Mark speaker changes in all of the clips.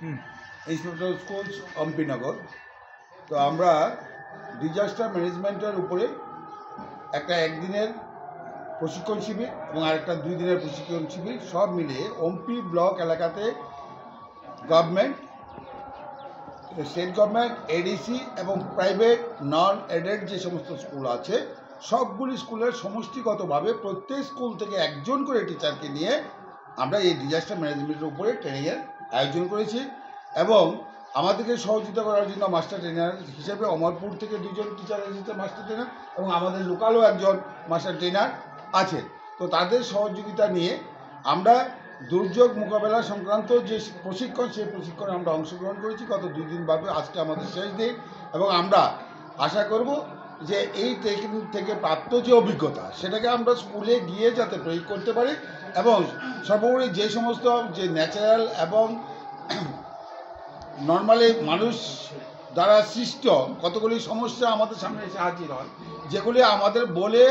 Speaker 1: Inspector schools Ampinagar. তো আমরা disaster ম্যানেজমেন্টের উপরে একটা একদিনের প্রশিক্ষণ শিবির এবং আরেকটা 2 দিনের প্রশিক্ষণ শিবির সব মিলিয়ে অম্পি ব্লক এলাকাতে গভর্নমেন্ট, স্টেট গভর্নমেন্ট, এডিসি এবং প্রাইভেট নন এডেড যে সমস্ত স্কুল আছে সবগুলি স্কুলের সমষ্টিগতভাবে প্রত্যেক স্কুল থেকে একজন করে টিচারকে নিয়ে আমরা এই ডিজাস্টার ম্যানেজমেন্টের উপরে ট্রেনিংয়ের আয়োজন করেছি। এবং আমাদেরকে সহযোগিতা করার জন্য মাস্টার ট্রেনার হিসেবে অমরপুর থেকে 2 জন টিচার এসেছে মাস্টার ট্রেনার, এবং আমাদের লোকালও একজন মাস্টার ট্রেনার আছে। তো তাদের সহযোগিতা নিয়ে আমরা দুর্যোগ মোকাবেলা সংক্রান্ত যে প্রশিক্ষণ, সেই প্রশিক্ষণে আমরা অংশগ্রহণ করেছি গত 2 দিন ব্যাপী। আজকে আমাদের শেষ দিন এবং আমরা আশা করব যে এই টেকনিক থেকে প্রাপ্ত যে অভিজ্ঞতা সেটাকে আমরা স্কুলে গিয়ে যাতে প্রয়োগ করতে পারি, এবং সর্বোপরি যে সমস্ত যে ন্যাচারাল এবং নর্মালি মানুষ দ্বারা সৃষ্ট কতগুলি সমস্যা আমাদের সামনে এসে হাজির হয়, যেগুলি আমাদের বলে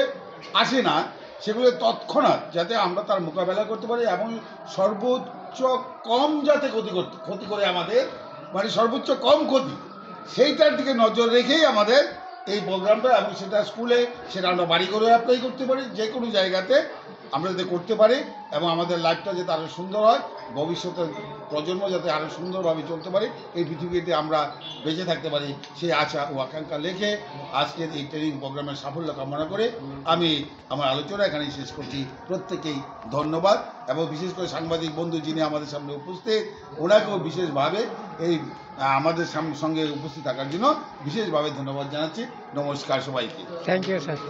Speaker 1: আসে না, সেগুলি তৎক্ষণাৎ যাতে আমরা তার মোকাবেলা করতে পারি এবং সর্বোচ্চ কম যাতে ক্ষতি করে আমাদের, মানে সর্বোচ্চ কম ক্ষতি, সেইটার দিকে নজর রেখেই আমাদের এই প্রোগ্রামটা। এবং সেটা স্কুলে, সেটা আমরা বাড়ি করে অ্যাপ্লাই করতে পারি, যে কোনো জায়গাতে আমরা যাতে করতে পারি এবং আমাদের লাইফটা যাতে আরও সুন্দর হয়, ভবিষ্যতের প্রজন্ম যাতে আরও সুন্দরভাবে চলতে পারে, এই পৃথিবীতে আমরা বেঁচে থাকতে পারি, সেই আশা ও আকাঙ্ক্ষা লেখে আজকের এই ট্রেনিং প্রোগ্রামের সাফল্য কামনা করে আমি আমার আলোচনা এখানেই শেষ করছি। প্রত্যেকেই ধন্যবাদ, এবং বিশেষ করে সাংবাদিক বন্ধু যিনি আমাদের সামনে উপস্থিত, ওনাকেও বিশেষভাবে এই আমাদের সঙ্গে উপস্থিত থাকার জন্য বিশেষভাবে ধন্যবাদ জানাচ্ছি। নমস্কার সবাইকে।
Speaker 2: Thank you sir.